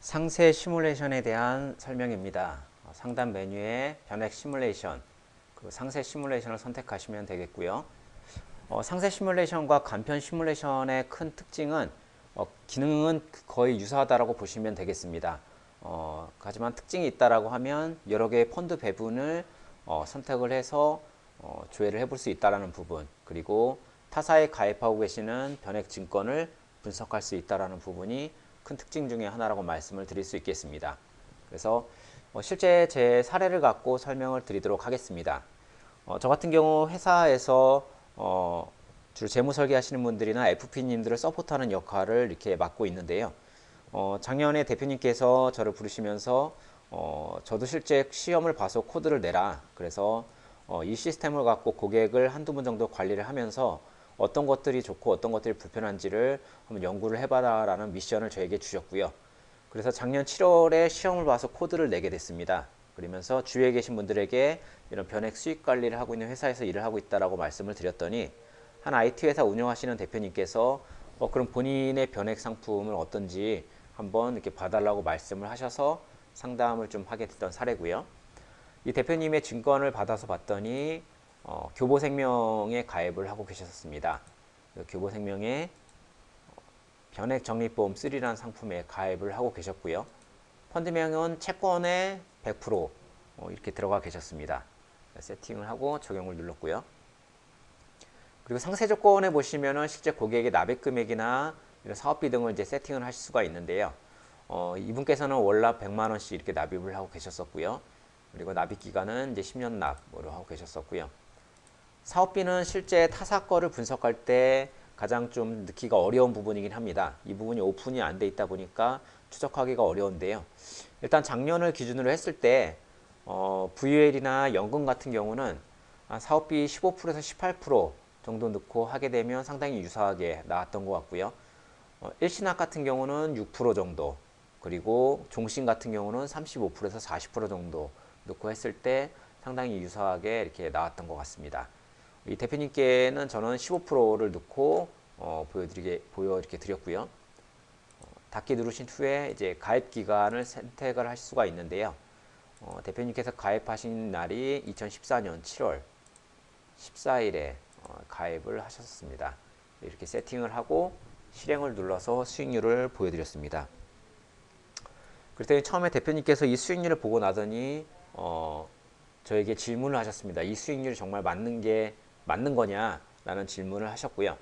상세 시뮬레이션에 대한 설명입니다. 상단 메뉴에 변액 시뮬레이션, 그 상세 시뮬레이션을 선택하시면 되겠고요. 상세 시뮬레이션과 간편 시뮬레이션의 큰 특징은 기능은 거의 유사하다고 보시면 되겠습니다. 하지만 특징이 있다라고 하면 여러 개의 펀드 배분을 선택을 해서 조회를 해볼 수 있다는 부분, 그리고 타사에 가입하고 계시는 변액 증권을 분석할 수 있다는 부분이 큰 특징 중에 하나라고 말씀을 드릴 수 있겠습니다. 그래서 실제 제 사례를 갖고 설명을 드리도록 하겠습니다. 저 같은 경우 회사에서 주로 재무 설계하시는 분들이나 FP님들을 서포트하는 역할을 이렇게 맡고 있는데요. 작년에 대표님께서 저를 부르시면서 저도 실제 시험을 봐서 코드를 내라. 그래서 이 시스템을 갖고 고객을 한두 분 정도 관리를 하면서 어떤 것들이 좋고 어떤 것들이 불편한지를 한번 연구를 해봐라라는 미션을 저에게 주셨고요. 그래서 작년 7월에 시험을 봐서 코드를 내게 됐습니다. 그러면서 주위에 계신 분들에게 이런 변액 수익 관리를 하고 있는 회사에서 일을 하고 있다라고 말씀을 드렸더니 한 IT 회사 운영하시는 대표님께서 그럼 본인의 변액 상품을 어떤지 한번 이렇게 봐달라고 말씀을 하셔서 상담을 좀 하게 됐던 사례고요. 이 대표님의 증권을 받아서 봤더니 교보생명에 가입을 하고 계셨습니다. 교보생명에 변액 적립보험 3라는 상품에 가입을 하고 계셨고요. 펀드명은 채권에 100% 이렇게 들어가 계셨습니다. 세팅을 하고 적용을 눌렀고요. 그리고 상세 조건에 보시면은 실제 고객의 납입 금액이나 이런 사업비 등을 이제 세팅을 하실 수가 있는데요. 이분께서는 월납 100만 원씩 이렇게 납입을 하고 계셨었고요. 그리고 납입 기간은 이제 10년 납으로 하고 계셨었고요. 사업비는 실제 타사 거를 분석할 때 가장 좀 넣기가 어려운 부분이긴 합니다. 이 부분이 오픈이 안 돼 있다 보니까 추적하기가 어려운데요. 일단 작년을 기준으로 했을 때 VUL이나 연금 같은 경우는 사업비 15%에서 18% 정도 넣고 하게 되면 상당히 유사하게 나왔던 것 같고요. 일신학 같은 경우는 6% 정도, 그리고 종신 같은 경우는 35%에서 40% 정도 넣고 했을 때 상당히 유사하게 이렇게 나왔던 것 같습니다. 이 대표님께는 저는 15%를 넣고 이렇게 드렸고요. 닫기 누르신 후에 이제 가입 기간을 선택을 하실 수가 있는데요. 대표님께서 가입하신 날이 2014년 7월 14일에 가입을 하셨습니다. 이렇게 세팅을 하고 실행을 눌러서 수익률을 보여드렸습니다. 그랬더니 처음에 대표님께서 이 수익률을 보고 나더니 저에게 질문을 하셨습니다. 이 수익률이 정말 맞는 거냐? 라는 질문을 하셨고요.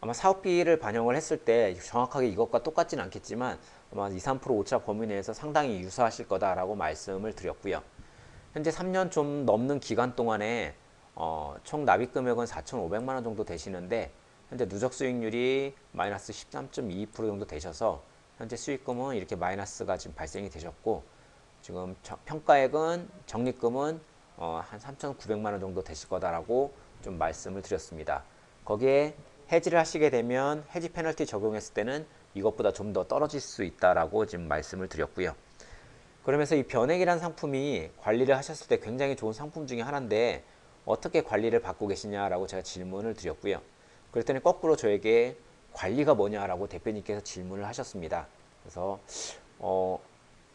아마 사업비를 반영을 했을 때 정확하게 이것과 똑같지는 않겠지만 아마 2, 3% 오차 범위 내에서 상당히 유사하실 거다라고 말씀을 드렸고요. 현재 3년 좀 넘는 기간 동안에 총 납입 금액은 4,500만 원 정도 되시는데 현재 누적 수익률이 마이너스 13.22% 정도 되셔서 현재 수익금은 이렇게 마이너스가 지금 발생이 되셨고, 지금 평가액은 적립금은 한 3,900만 원 정도 되실 거다라고 좀 말씀을 드렸습니다. 거기에 해지를 하시게 되면 해지 페널티 적용했을 때는 이것보다 좀 더 떨어질 수 있다라고 지금 말씀을 드렸고요. 그러면서 이 변액이라는 상품이 관리를 하셨을 때 굉장히 좋은 상품 중에 하나인데 어떻게 관리를 받고 계시냐라고 제가 질문을 드렸고요. 그랬더니 거꾸로 저에게 관리가 뭐냐라고 대표님께서 질문을 하셨습니다. 그래서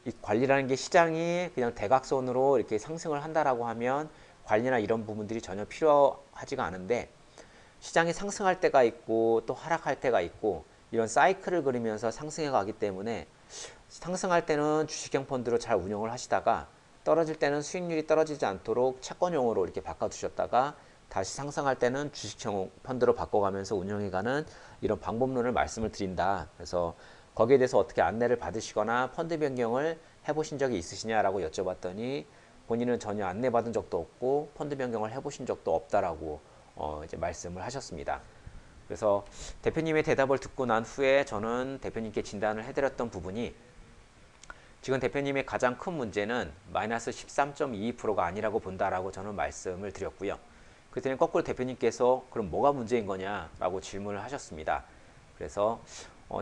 이 관리라는 게 시장이 그냥 대각선으로 이렇게 상승을 한다라고 하면 관리나 이런 부분들이 전혀 필요하지가 않은데, 시장이 상승할 때가 있고 또 하락할 때가 있고 이런 사이클을 그리면서 상승해 가기 때문에 상승할 때는 주식형 펀드로 잘 운영을 하시다가 떨어질 때는 수익률이 떨어지지 않도록 채권형으로 이렇게 바꿔두셨다가 다시 상승할 때는 주식형 펀드로 바꿔가면서 운영해가는 이런 방법론을 말씀을 드린다. 그래서 거기에 대해서 어떻게 안내를 받으시거나 펀드 변경을 해보신 적이 있으시냐라고 여쭤봤더니 본인은 전혀 안내받은 적도 없고 펀드 변경을 해보신 적도 없다라고 이제 말씀을 하셨습니다. 그래서 대표님의 대답을 듣고 난 후에 저는 대표님께 진단을 해드렸던 부분이, 지금 대표님의 가장 큰 문제는 마이너스 13.22%가 아니라고 본다라고 저는 말씀을 드렸고요. 그랬더니 거꾸로 대표님께서 그럼 뭐가 문제인 거냐라고 질문을 하셨습니다. 그래서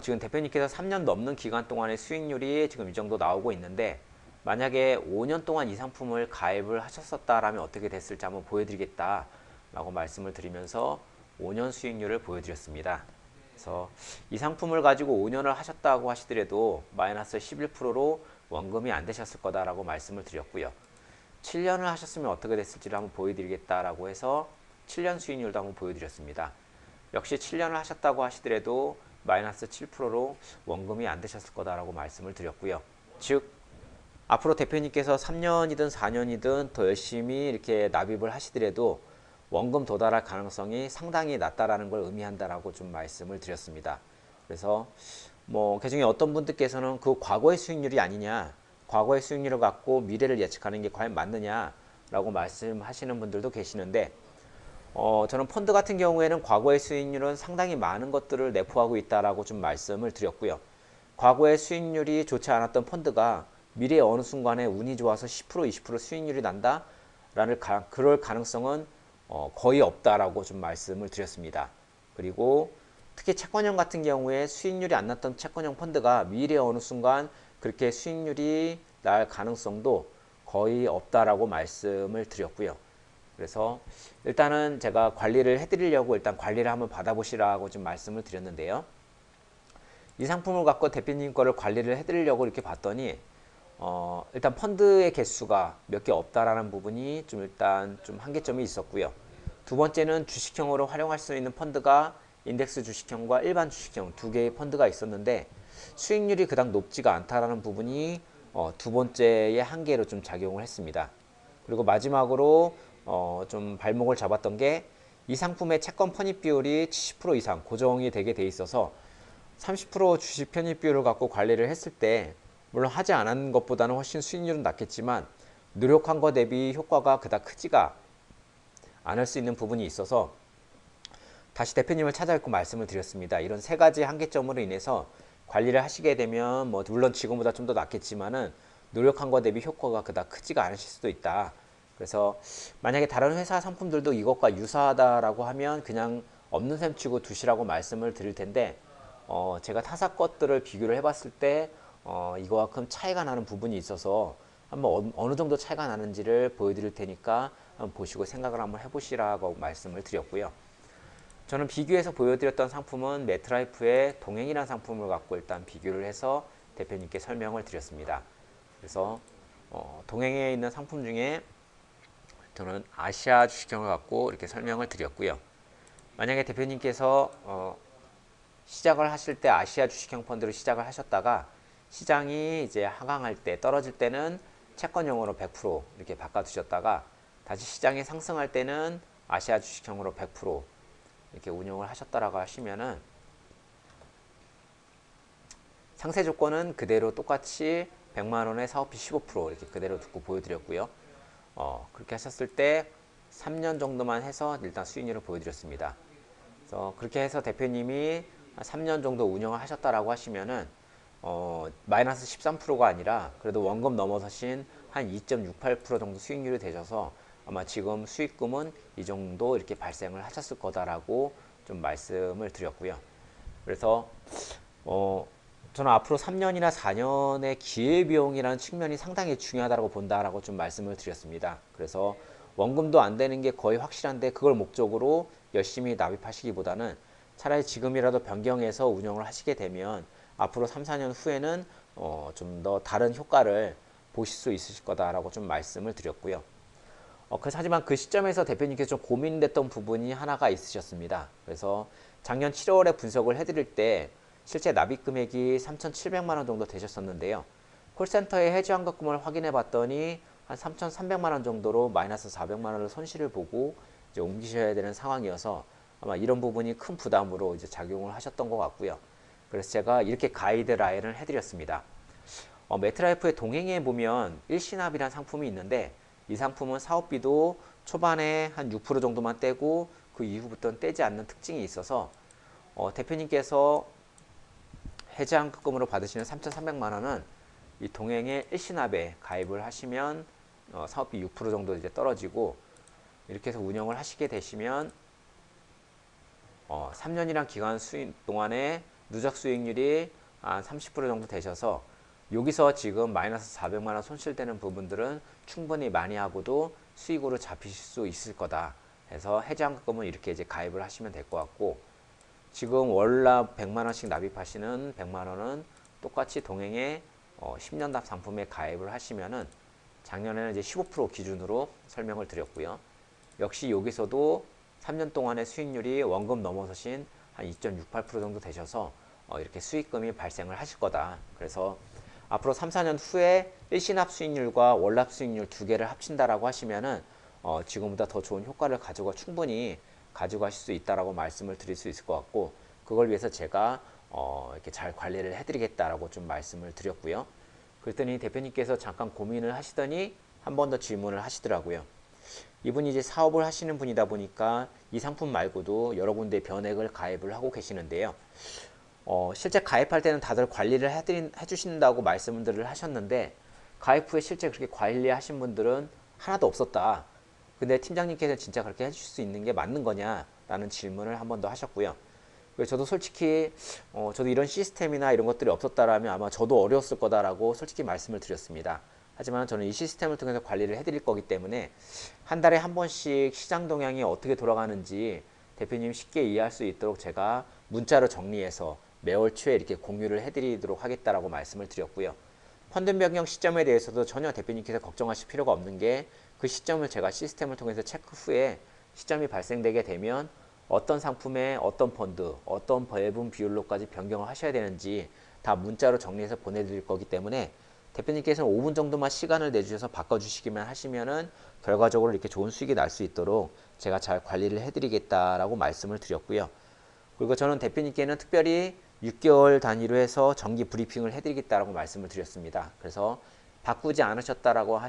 지금 대표님께서 3년 넘는 기간 동안의 수익률이 지금 이 정도 나오고 있는데 만약에 5년 동안 이 상품을 가입을 하셨었다라면 어떻게 됐을지 한번 보여드리겠다라고 말씀을 드리면서 5년 수익률을 보여드렸습니다. 그래서 이 상품을 가지고 5년을 하셨다고 하시더라도 마이너스 11%로 원금이 안 되셨을 거다라고 말씀을 드렸고요. 7년을 하셨으면 어떻게 됐을지를 한번 보여드리겠다라고 해서 7년 수익률도 한번 보여드렸습니다. 역시 7년을 하셨다고 하시더라도 마이너스 7%로 원금이 안 되셨을 거다라고 말씀을 드렸고요. 즉 앞으로 대표님께서 3년이든 4년이든 더 열심히 이렇게 납입을 하시더라도 원금 도달할 가능성이 상당히 낮다라는 걸 의미한다라고 좀 말씀을 드렸습니다. 그래서 뭐 그중에 어떤 분들께서는 그 과거의 수익률이 아니냐, 과거의 수익률을 갖고 미래를 예측하는 게 과연 맞느냐라고 말씀하시는 분들도 계시는데 저는 펀드 같은 경우에는 과거의 수익률은 상당히 많은 것들을 내포하고 있다라고 좀 말씀을 드렸고요. 과거의 수익률이 좋지 않았던 펀드가 미래의 어느 순간에 운이 좋아서 10% 20% 수익률이 난다라는 그럴 가능성은 거의 없다라고 좀 말씀을 드렸습니다. 그리고 특히 채권형 같은 경우에 수익률이 안 났던 채권형 펀드가 미래의 어느 순간 그렇게 수익률이 날 가능성도 거의 없다라고 말씀을 드렸고요. 그래서 일단은 제가 관리를 해드리려고 일단 관리를 한번 받아보시라고 좀 말씀을 드렸는데요. 이 상품을 갖고 대표님 거를 관리를 해드리려고 이렇게 봤더니 일단 펀드의 개수가 몇 개 없다라는 부분이 좀 일단 좀 한계점이 있었고요. 두 번째는 주식형으로 활용할 수 있는 펀드가 인덱스 주식형과 일반 주식형 두 개의 펀드가 있었는데 수익률이 그닥 높지가 않다라는 부분이 두 번째의 한계로 좀 작용을 했습니다. 그리고 마지막으로 좀 발목을 잡았던 게 이 상품의 채권 편입 비율이 70% 이상 고정이 되게 돼 있어서 30% 주식 편입 비율을 갖고 관리를 했을 때 물론 하지 않은 것보다는 훨씬 수익률은 낮겠지만 노력한 것 대비 효과가 그닥 크지가 않을 수 있는 부분이 있어서 다시 대표님을 찾아뵙고 말씀을 드렸습니다. 이런 세 가지 한계점으로 인해서 관리를 하시게 되면 뭐 물론 지금보다 좀 더 낫겠지만은 노력한 것 대비 효과가 그닥 크지가 않으실 수도 있다. 그래서 만약에 다른 회사 상품들도 이것과 유사하다라고 하면 그냥 없는 셈 치고 두시라고 말씀을 드릴 텐데 제가 타사 것들을 비교를 해봤을 때 이거와 큰 차이가 나는 부분이 있어서 한번 어느 정도 차이가 나는지를 보여드릴 테니까 한번 보시고 생각을 한번 해보시라고 말씀을 드렸고요. 저는 비교해서 보여드렸던 상품은 매트라이프의 동행이라는 상품을 갖고 일단 비교를 해서 대표님께 설명을 드렸습니다. 그래서 동행에 있는 상품 중에 저는 아시아 주식형을 갖고 이렇게 설명을 드렸고요. 만약에 대표님께서 시작을 하실 때 아시아 주식형 펀드로 시작을 하셨다가 시장이 이제 하강할 때 떨어질 때는 채권형으로 100% 이렇게 바꿔두셨다가 다시 시장이 상승할 때는 아시아 주식형으로 100% 이렇게 운용을 하셨다라고 하시면은 상세 조건은 그대로 똑같이 100만원에 사업비 15% 이렇게 그대로 두고 보여드렸고요. 그렇게 하셨을 때 3년 정도만 해서 일단 수익률을 보여드렸습니다. 그래서 그렇게 해서 대표님이 3년 정도 운영을 하셨다라고 하시면은 마이너스 13%가 아니라 그래도 원금 넘어서신 한 2.68% 정도 수익률이 되셔서 아마 지금 수익금은 이 정도 이렇게 발생을 하셨을 거다라고 좀 말씀을 드렸고요. 그래서 저는 앞으로 3년이나 4년의 기회비용이라는 측면이 상당히 중요하다고 본다라고 좀 말씀을 드렸습니다. 그래서 원금도 안 되는 게 거의 확실한데 그걸 목적으로 열심히 납입하시기보다는 차라리 지금이라도 변경해서 운영을 하시게 되면 앞으로 3, 4년 후에는 좀 더 다른 효과를 보실 수 있으실 거다라고 좀 말씀을 드렸고요. 하지만 그 시점에서 대표님께서 좀 고민됐던 부분이 하나가 있으셨습니다. 그래서 작년 7월에 분석을 해드릴 때 실제 납입 금액이 3,700만 원 정도 되셨었는데요. 콜센터의 해지 환급금을 확인해 봤더니 한 3,300만 원 정도로 마이너스 400만 원을 손실을 보고 이제 옮기셔야 되는 상황이어서 아마 이런 부분이 큰 부담으로 이제 작용을 하셨던 것 같고요. 그래서 제가 이렇게 가이드라인을 해드렸습니다. 매트라이프의 동행에 보면 일시납이라는 상품이 있는데 이 상품은 사업비도 초반에 한 6% 정도만 떼고 그 이후부터는 떼지 않는 특징이 있어서 대표님께서 해지환급금으로 받으시는 3,300만 원은 이 동행의 일시납에 가입을 하시면 사업비 6% 정도 이제 떨어지고 이렇게 해서 운영을 하시게 되시면 3년이란 기간 수익 동안에 누적 수익률이 한 30% 정도 되셔서 여기서 지금 마이너스 400만 원 손실되는 부분들은 충분히 많이 하고도 수익으로 잡히실 수 있을 거다 해서 해지환급금은 이렇게 이제 가입을 하시면 될 것 같고 지금 월납 100만 원씩 납입하시는 100만 원은 똑같이 동행에 10년 답 상품에 가입을 하시면은 작년에는 이제 15% 기준으로 설명을 드렸고요. 역시 여기서도 3년 동안의 수익률이 원금 넘어서신 한 2.68% 정도 되셔서 이렇게 수익금이 발생을 하실 거다. 그래서 앞으로 3, 4년 후에 일시납 수익률과 월납 수익률 두 개를 합친다라고 하시면은 지금보다 더 좋은 효과를 충분히 가져가실 수 있다라고 말씀을 드릴 수 있을 것 같고, 그걸 위해서 제가 이렇게 잘 관리를 해드리겠다라고 좀 말씀을 드렸고요. 그랬더니 대표님께서 잠깐 고민을 하시더니 한 번 더 질문을 하시더라고요. 이분이 이제 사업을 하시는 분이다 보니까 이 상품 말고도 여러 군데 변액을 가입을 하고 계시는데요. 실제 가입할 때는 다들 관리를 해주신다고 말씀들을 하셨는데, 가입 후에 실제 그렇게 관리하신 분들은 하나도 없었다. 근데 팀장님께서 진짜 그렇게 해주실 수 있는 게 맞는 거냐? 라는 질문을 한 번 더 하셨고요. 그래서 저도 솔직히 저도 이런 시스템이나 이런 것들이 없었다라면 아마 저도 어려웠을 거다라고 솔직히 말씀을 드렸습니다. 하지만 저는 이 시스템을 통해서 관리를 해드릴 거기 때문에 한 달에 한 번씩 시장 동향이 어떻게 돌아가는지 대표님 쉽게 이해할 수 있도록 제가 문자로 정리해서 매월 초에 이렇게 공유를 해드리도록 하겠다라고 말씀을 드렸고요. 펀드 변경 시점에 대해서도 전혀 대표님께서 걱정하실 필요가 없는 게, 그 시점을 제가 시스템을 통해서 체크 후에 시점이 발생되게 되면 어떤 상품에 어떤 펀드, 어떤 배분 비율로까지 변경을 하셔야 되는지 다 문자로 정리해서 보내드릴 거기 때문에 대표님께서는 5분 정도만 시간을 내주셔서 바꿔주시기만 하시면은 결과적으로 이렇게 좋은 수익이 날 수 있도록 제가 잘 관리를 해드리겠다라고 말씀을 드렸고요. 그리고 저는 대표님께는 특별히 6개월 단위로 해서 정기 브리핑을 해드리겠다라고 말씀을 드렸습니다. 그래서 바꾸지 않으셨다라고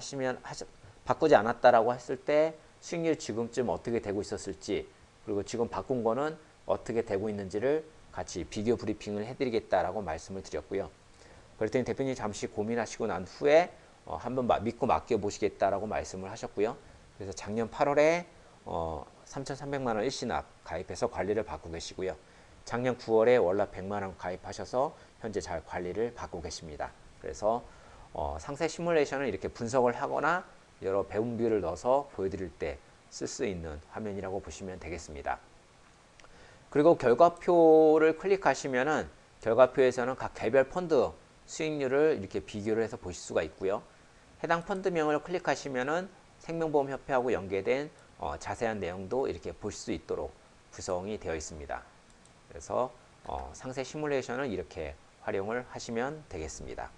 바꾸지 않았다라고 했을 때 수익률 지금쯤 어떻게 되고 있었을지, 그리고 지금 바꾼 거는 어떻게 되고 있는지를 같이 비교 브리핑을 해드리겠다라고 말씀을 드렸고요. 그랬더니 대표님이 잠시 고민하시고 난 후에 한번 믿고 맡겨보시겠다라고 말씀을 하셨고요. 그래서 작년 8월에 3,300만 원 일시납 가입해서 관리를 받고 계시고요. 작년 9월에 월납 100만 원 가입하셔서 현재 잘 관리를 받고 계십니다. 그래서 상세 시뮬레이션을 이렇게 분석을 하거나 여러 배분 비율을 넣어서 보여드릴 때 쓸 수 있는 화면이라고 보시면 되겠습니다. 그리고 결과표를 클릭하시면은 결과표에서는 각 개별 펀드 수익률을 이렇게 비교를 해서 보실 수가 있고요. 해당 펀드명을 클릭하시면은 생명보험협회하고 연계된 자세한 내용도 이렇게 보실 수 있도록 구성이 되어 있습니다. 그래서 상세 시뮬레이션을 이렇게 활용을 하시면 되겠습니다.